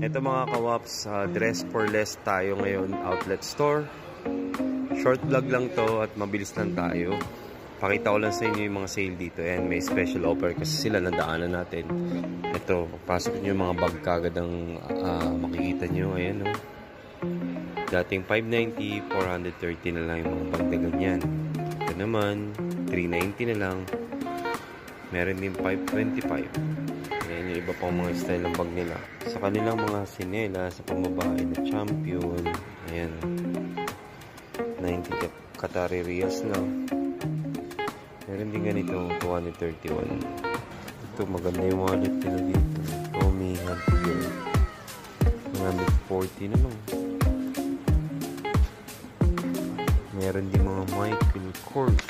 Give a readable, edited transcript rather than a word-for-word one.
Ito mga kawaps, dress for less tayo ngayon, outlet store. Short vlog lang to at mabilis lang tayo. Pakita ko lang sa inyo yung mga sale dito and may special offer kasi sila nadaanan natin. Ito, pasok nyo yung mga bag kagad ang makikita nyo. Ayan o. Dating 590, 430 na lang yung mga bag na ganyan. Ito naman, 390 na lang. Meron din 525. Ayan yung iba pang mga style ng bag nila. Sa kanilang mga sinela, sa pambabae na Champion. Ayan. 90 Qatari Riyals lang. Meron din ganito, 231. Ito, maganda yung wallet nila dito. Tommy Hilfiger. 140 na lang. Meron din mga Michael Kors.